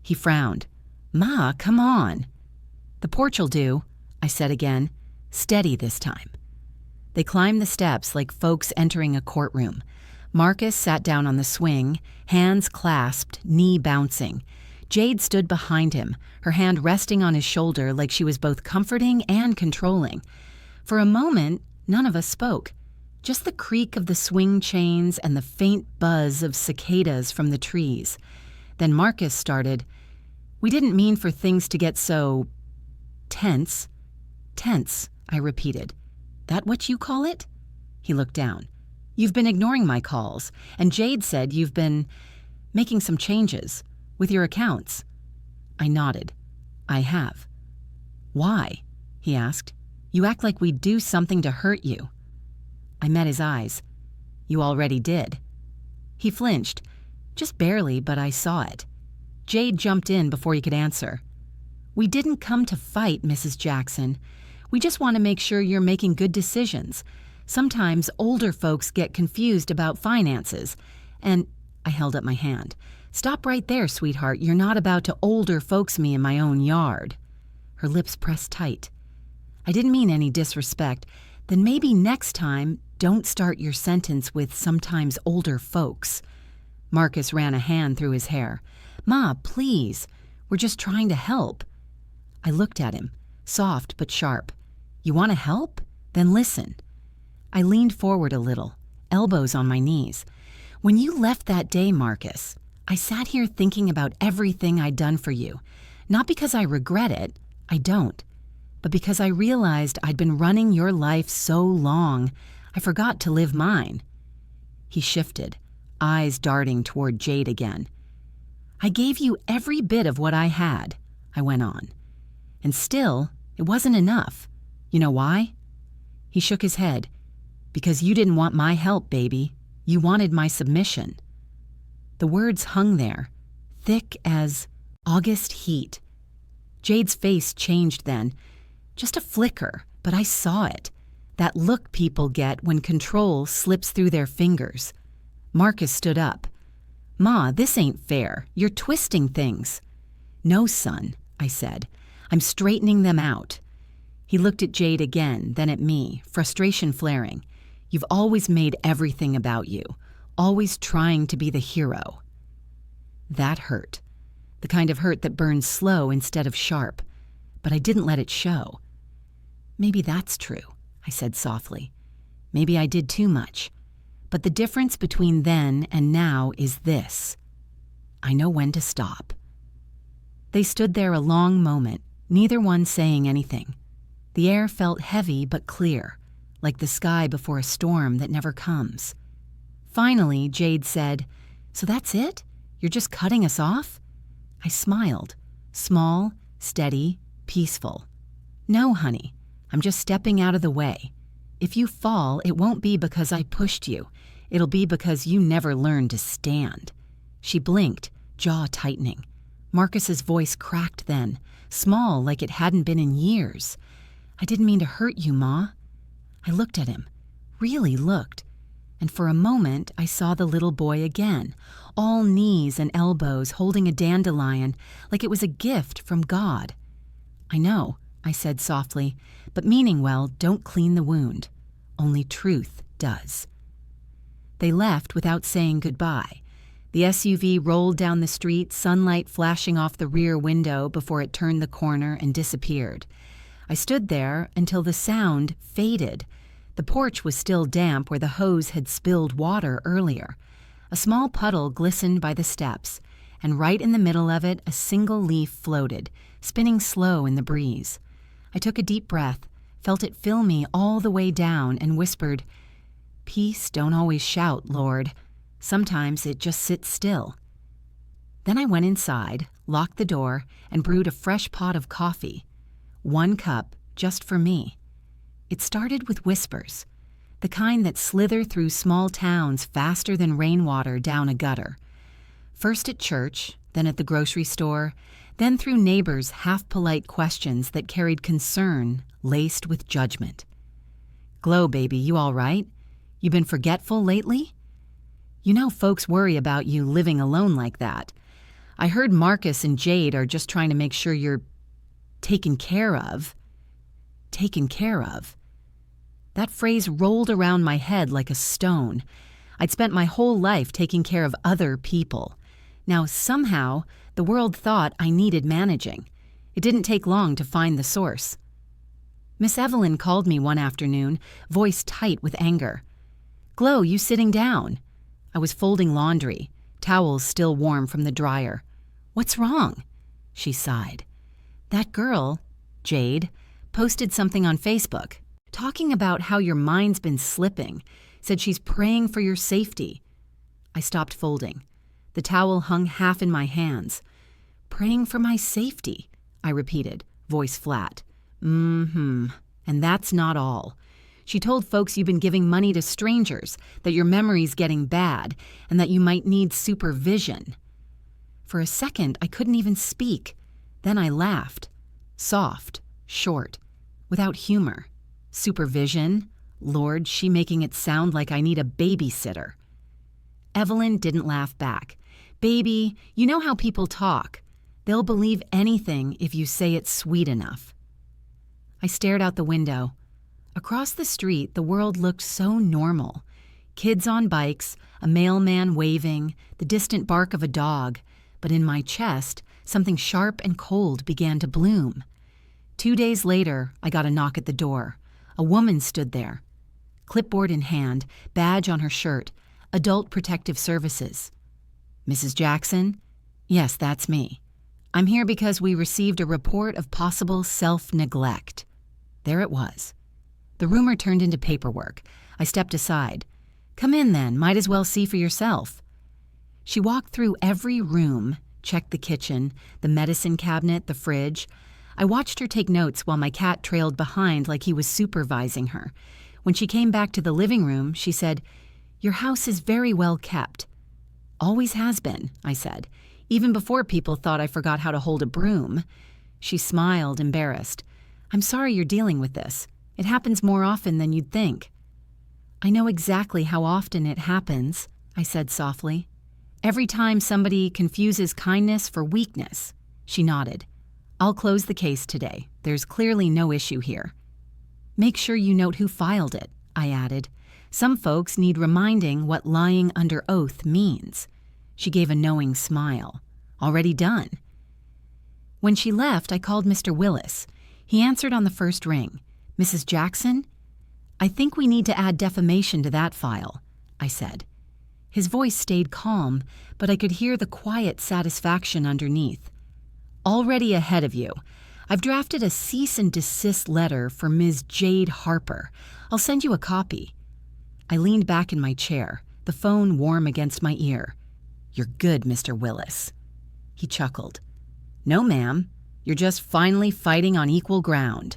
S1: He frowned. Ma, come on. The porch'll do, I said again, steady this time. They climbed the steps like folks entering a courtroom. Marcus sat down on the swing, hands clasped, knee bouncing. Jade stood behind him, her hand resting on his shoulder like she was both comforting and controlling. For a moment, none of us spoke. Just the creak of the swing chains and the faint buzz of cicadas from the trees. Then Marcus started, We didn't mean for things to get so tense. Tense, I repeated. That what you call it? He looked down. "You've been ignoring my calls, and Jade said you've been making some changes with your accounts." I nodded. "I have." "Why?" he asked. "You act like we'd do something to hurt you." I met his eyes. "You already did." He flinched. Just barely, but I saw it. Jade jumped in before he could answer. "We didn't come to fight, Mrs. Jackson. We just want to make sure you're making good decisions. Sometimes older folks get confused about finances. And," I held up my hand, "stop right there, sweetheart. You're not about to older folks me in my own yard." Her lips pressed tight. "I didn't mean any disrespect. Then maybe next time, don't start your sentence with 'sometimes older folks.'" Marcus ran a hand through his hair. "Ma, please. We're just trying to help." I looked at him, soft but sharp. "You want to help? Then listen." I leaned forward a little, elbows on my knees. "When you left that day, Marcus, I sat here thinking about everything I'd done for you. Not because I regret it, I don't, but because I realized I'd been running your life so long, I forgot to live mine." He shifted, eyes darting toward Jade again. "I gave you every bit of what I had," I went on. "And still, it wasn't enough. You know why?" He shook his head. "Because you didn't want my help, baby. You wanted my submission." The words hung there, thick as August heat. Jade's face changed then. Just a flicker, but I saw it. That look people get when control slips through their fingers. Marcus stood up. "Ma, this ain't fair. You're twisting things." "No, son," I said. "I'm straightening them out." He looked at Jade again, then at me, frustration flaring. "You've always made everything about you, always trying to be the hero." That hurt. The kind of hurt that burns slow instead of sharp. But I didn't let it show. "Maybe that's true," I said softly. "Maybe I did too much. But the difference between then and now is this. I know when to stop." They stood there a long moment, neither one saying anything. The air felt heavy but clear, like the sky before a storm that never comes. Finally, Jade said, "So that's it? You're just cutting us off?" I smiled, small, steady, peaceful. "No, honey, I'm just stepping out of the way. If you fall, it won't be because I pushed you. It'll be because you never learned to stand." She blinked, jaw tightening. Marcus's voice cracked then, small like it hadn't been in years. "I didn't mean to hurt you, Ma." I looked at him, really looked, and for a moment I saw the little boy again, all knees and elbows holding a dandelion like it was a gift from God. "I know," I said softly, "but meaning well don't clean the wound. Only truth does." They left without saying goodbye. The SUV rolled down the street, sunlight flashing off the rear window before it turned the corner and disappeared. I stood there until the sound faded. The porch was still damp where the hose had spilled water earlier. A small puddle glistened by the steps, and right in the middle of it a single leaf floated, spinning slow in the breeze. I took a deep breath, felt it fill me all the way down, and whispered, "Peace don't always shout, Lord. Sometimes it just sits still." Then I went inside, locked the door, and brewed a fresh pot of coffee. 1 cup, just for me. It started with whispers, the kind that slither through small towns faster than rainwater down a gutter. First at church, then at the grocery store, then through neighbors' half-polite questions that carried concern laced with judgment. "Glow, baby, you all right? You been forgetful lately? You know folks worry about you living alone like that. I heard Marcus and Jade are just trying to make sure you're taken care of." Taken care of. That phrase rolled around my head like a stone. I'd spent my whole life taking care of other people. Now, somehow, the world thought I needed managing. It didn't take long to find the source. Miss Evelyn called me one afternoon, voice tight with anger. "Glow, you sitting down?" I was folding laundry, towels still warm from the dryer. "What's wrong?" She sighed. "That girl, Jade, posted something on Facebook, talking about how your mind's been slipping, said she's praying for your safety. I stopped folding. The towel hung half in my hands. Praying for my safety, I repeated, voice flat. And that's not all. She told folks you've been giving money to strangers, that your memory's getting bad, and that you might need supervision. For a second, I couldn't even speak. Then I laughed. Soft, short, without humor. Supervision? Lord, she making it sound like I need a babysitter. Evelyn didn't laugh back. Baby, you know how people talk. They'll believe anything if you say it's sweet enough. I stared out the window. Across the street, the world looked so normal. Kids on bikes, a mailman waving, the distant bark of a dog. But in my chest, something sharp and cold began to bloom. 2 days later, I got a knock at the door. A woman stood there. Clipboard in hand, badge on her shirt, Adult Protective Services. Mrs. Jackson? Yes, that's me. I'm here because we received a report of possible self-neglect. There it was. The rumor turned into paperwork. I stepped aside. Come in then, might as well see for yourself. She walked through every room, checked the kitchen, the medicine cabinet, the fridge. I watched her take notes while my cat trailed behind like he was supervising her. When she came back to the living room, she said, "Your house is very well kept." "Always has been," I said, even before people thought I forgot how to hold a broom. She smiled, embarrassed. "I'm sorry you're dealing with this. It happens more often than you'd think." "I know exactly how often it happens," I said softly. "Every time somebody confuses kindness for weakness." She nodded. "I'll close the case today. There's clearly no issue here." "Make sure you note who filed it," I added. "Some folks need reminding what lying under oath means." She gave a knowing smile. "Already done." When she left, I called Mr. Willis. He answered on the first ring. "Mrs. Jackson?" "I think we need to add defamation to that file," I said. His voice stayed calm, but I could hear the quiet satisfaction underneath. "Already ahead of you. I've drafted a cease and desist letter for Ms. Jade Harper. I'll send you a copy." I leaned back in my chair, the phone warm against my ear. "You're good, Mr. Willis." He chuckled. "No, ma'am. You're just finally fighting on equal ground."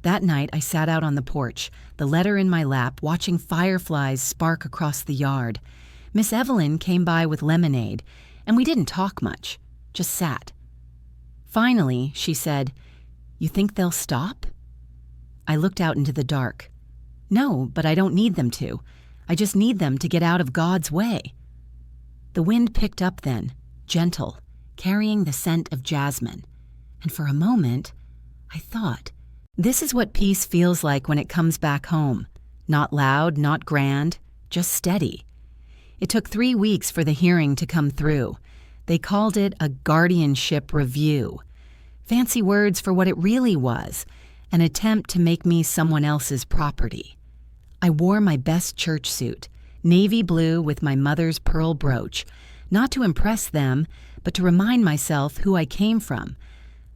S1: That night, I sat out on the porch, the letter in my lap, watching fireflies spark across the yard. Miss Evelyn came by with lemonade, and we didn't talk much, just sat. Finally, she said, "You think they'll stop?" I looked out into the dark. "No, but I don't need them to. I just need them to get out of God's way." The wind picked up then, gentle, carrying the scent of jasmine. And for a moment, I thought, this is what peace feels like when it comes back home. Not loud, not grand, just steady. It took 3 weeks for the hearing to come through. They called it a guardianship review. Fancy words for what it really was, an attempt to make me someone else's property. I wore my best church suit, navy blue with my mother's pearl brooch, not to impress them, but to remind myself who I came from.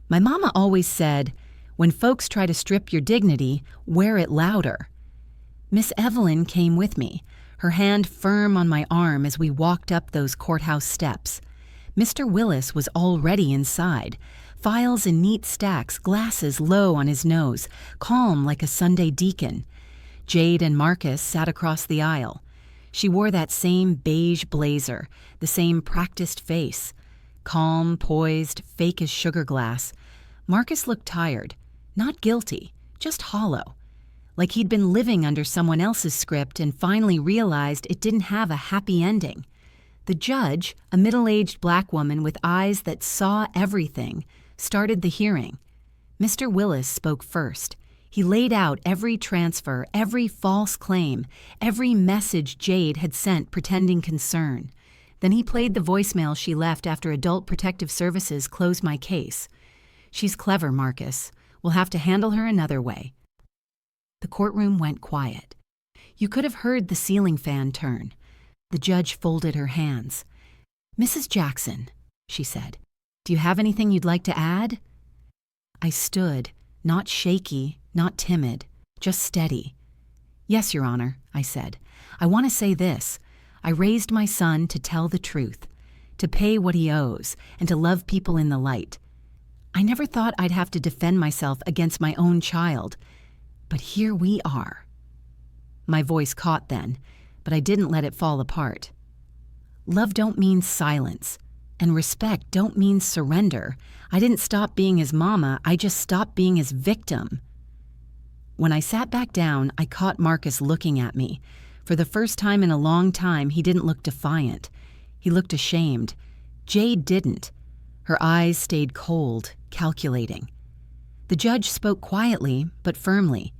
S1: My mama always said, when folks try to strip your dignity, wear it louder. Miss Evelyn came with me, her hand firm on my arm as we walked up those courthouse steps. Mr. Willis was already inside, files in neat stacks, glasses low on his nose, calm like a Sunday deacon. Jade and Marcus sat across the aisle. She wore that same beige blazer, the same practiced face. Calm, poised, fake as sugar glass. Marcus looked tired, not guilty, just hollow. Like he'd been living under someone else's script and finally realized it didn't have a happy ending. The judge, a middle-aged black woman with eyes that saw everything, started the hearing. Mr. Willis spoke first. He laid out every transfer, every false claim, every message Jade had sent pretending concern. Then he played the voicemail she left after Adult Protective Services closed my case. "She's clever, Marcus. We'll have to handle her another way." The courtroom went quiet. You could have heard the ceiling fan turn. The judge folded her hands. "Mrs. Jackson," she said, "do you have anything you'd like to add?" I stood, not shaky, not timid, just steady. "Yes, Your Honor," I said. "I want to say this. I raised my son to tell the truth, to pay what he owes, and to love people in the light. I never thought I'd have to defend myself against my own child, but here we are." My voice caught then, but I didn't let it fall apart. Love don't mean silence, and respect don't mean surrender. I didn't stop being his mama, I just stopped being his victim. When I sat back down, I caught Marcus looking at me. For the first time in a long time, he didn't look defiant. He looked ashamed. Jade didn't. Her eyes stayed cold, calculating. The judge spoke quietly, but firmly.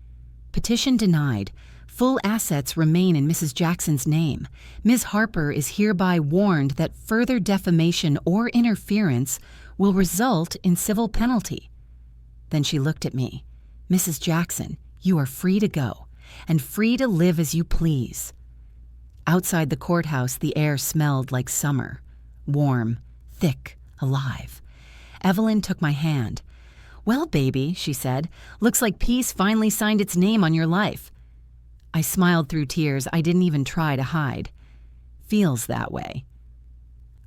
S1: "Petition denied. Full assets remain in Mrs. Jackson's name. Ms. Harper is hereby warned that further defamation or interference will result in civil penalty." Then she looked at me. "Mrs. Jackson, you are free to go, and free to live as you please." Outside the courthouse, the air smelled like summer. Warm, thick, alive. Evelyn took my hand. "Well, baby," she said, "looks like peace finally signed its name on your life." I smiled through tears I didn't even try to hide. Feels that way.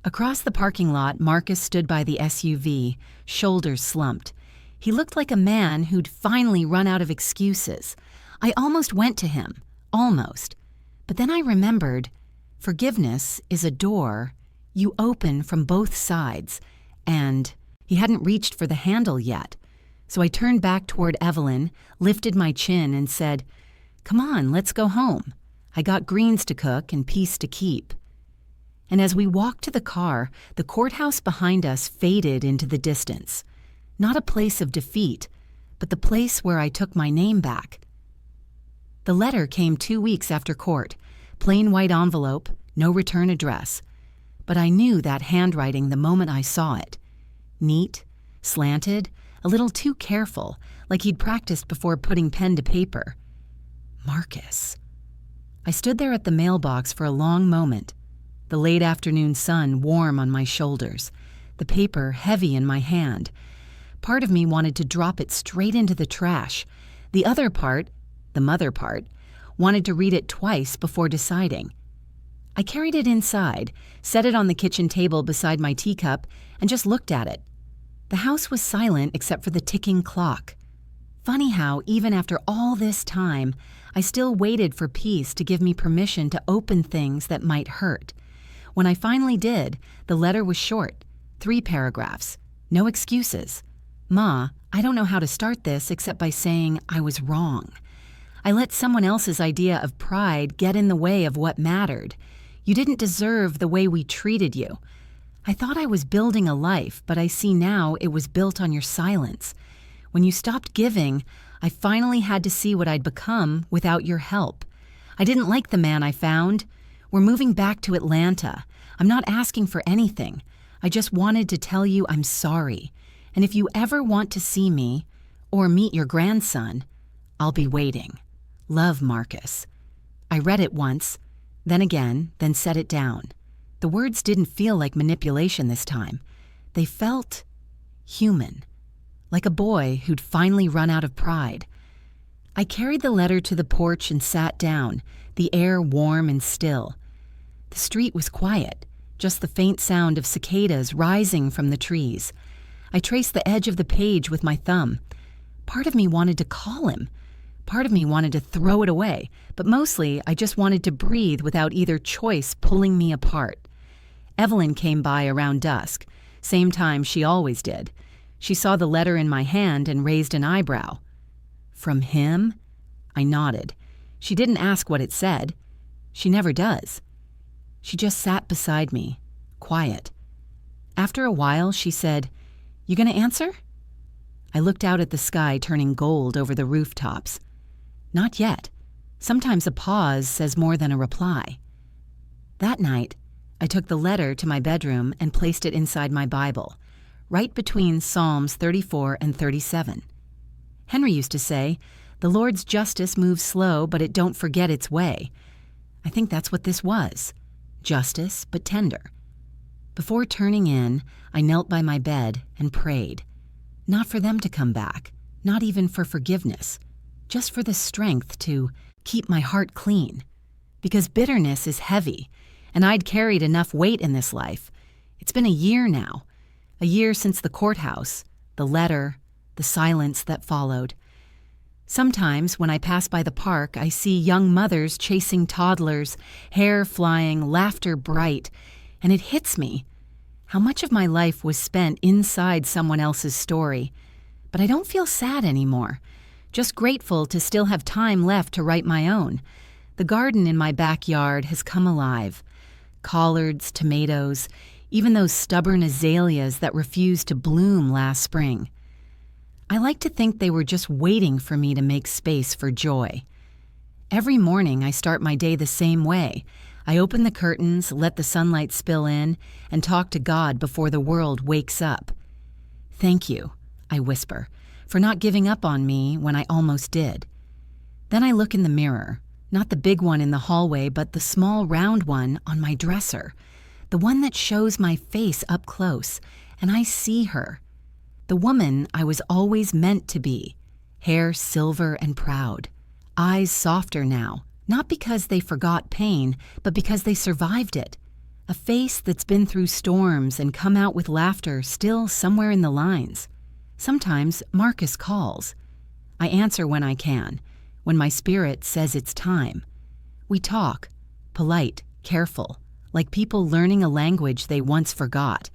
S1: Across the parking lot, Marcus stood by the SUV, shoulders slumped. He looked like a man who'd finally run out of excuses. I almost went to him. Almost. But then I remembered, forgiveness is a door you open from both sides, and he hadn't reached for the handle yet. So I turned back toward Evelyn, lifted my chin, and said, "Come on, let's go home. I got greens to cook and peace to keep." And as we walked to the car, the courthouse behind us faded into the distance. Not a place of defeat, but the place where I took my name back. The letter came 2 weeks after court, plain white envelope, no return address. But I knew that handwriting the moment I saw it. Neat, slanted, a little too careful, like he'd practiced before putting pen to paper. Marcus. I stood there at the mailbox for a long moment, the late afternoon sun warm on my shoulders, the paper heavy in my hand. Part of me wanted to drop it straight into the trash. The other part, the mother part, wanted to read it twice before deciding. I carried it inside, set it on the kitchen table beside my teacup, and just looked at it. The house was silent except for the ticking clock. Funny how, even after all this time, I still waited for peace to give me permission to open things that might hurt. When I finally did, the letter was short, 3 paragraphs, no excuses. "Ma, I don't know how to start this except by saying I was wrong. I let someone else's idea of pride get in the way of what mattered. You didn't deserve the way we treated you. I thought I was building a life, but I see now it was built on your silence. When you stopped giving, I finally had to see what I'd become without your help. I didn't like the man I found. We're moving back to Atlanta. I'm not asking for anything. I just wanted to tell you I'm sorry. And if you ever want to see me, or meet your grandson, I'll be waiting. Love, Marcus." I read it once, then again, then set it down. The words didn't feel like manipulation this time. They felt human, like a boy who'd finally run out of pride. I carried the letter to the porch and sat down, the air warm and still. The street was quiet, just the faint sound of cicadas rising from the trees. I traced the edge of the page with my thumb. Part of me wanted to call him. Part of me wanted to throw it away, but mostly I just wanted to breathe without either choice pulling me apart. Evelyn came by around dusk, same time she always did. She saw the letter in my hand and raised an eyebrow. "From him?" I nodded. She didn't ask what it said. She never does. She just sat beside me, quiet. After a while, she said, "You gonna answer?" I looked out at the sky turning gold over the rooftops. Not yet. Sometimes a pause says more than a reply. That night, I took the letter to my bedroom and placed it inside my Bible, right between Psalms 34 and 37. Henry used to say, "The Lord's justice moves slow, but it don't forget its way." I think that's what this was. Justice, but tender. Before turning in, I knelt by my bed and prayed. Not for them to come back, not even for forgiveness, just for the strength to keep my heart clean. Because bitterness is heavy, and I'd carried enough weight in this life. It's been a year now. A year since the courthouse, the letter, the silence that followed. Sometimes when I pass by the park, I see young mothers chasing toddlers, hair flying, laughter bright, and it hits me. How much of my life was spent inside someone else's story. But I don't feel sad anymore. Just grateful to still have time left to write my own. The garden in my backyard has come alive. Collards, tomatoes, even those stubborn azaleas that refused to bloom last spring. I like to think they were just waiting for me to make space for joy. Every morning I start my day the same way. I open the curtains, let the sunlight spill in, and talk to God before the world wakes up. "Thank you," I whisper, "for not giving up on me when I almost did." Then I look in the mirror, not the big one in the hallway, but the small round one on my dresser, the one that shows my face up close, and I see her. The woman I was always meant to be, hair silver and proud, eyes softer now, not because they forgot pain, but because they survived it. A face that's been through storms and come out with laughter still somewhere in the lines. Sometimes Marcus calls. I answer when I can, when my spirit says it's time. We talk, polite, careful, like people learning a language they once forgot.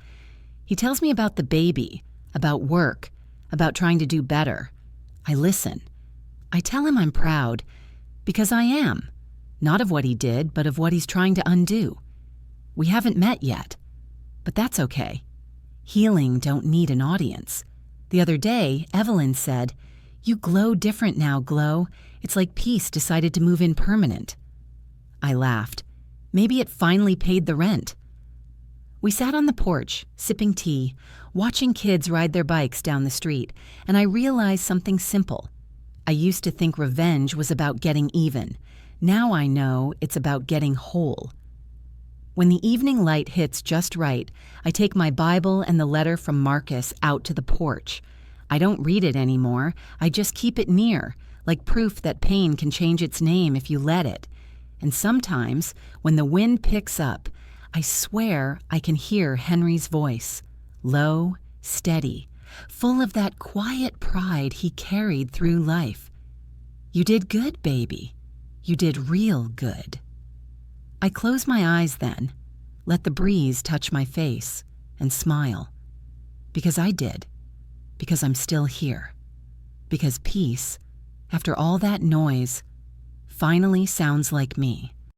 S1: He tells me about the baby, about work, about trying to do better. I listen. I tell him I'm proud, because I am, not of what he did, but of what he's trying to undo. We haven't met yet, but that's okay. Healing don't need an audience. The other day, Evelyn said, "You glow different now, Glow. It's like peace decided to move in permanent." I laughed. Maybe it finally paid the rent. We sat on the porch, sipping tea, watching kids ride their bikes down the street, and I realized something simple. I used to think revenge was about getting even. Now I know it's about getting whole. When the evening light hits just right, I take my Bible and the letter from Marcus out to the porch. I don't read it anymore. I just keep it near, like proof that pain can change its name if you let it. And sometimes, when the wind picks up, I swear I can hear Henry's voice, low, steady, full of that quiet pride he carried through life. "You did good, baby. You did real good." I close my eyes then, let the breeze touch my face, and smile. Because I did. Because I'm still here. Because peace, after all that noise, finally sounds like me.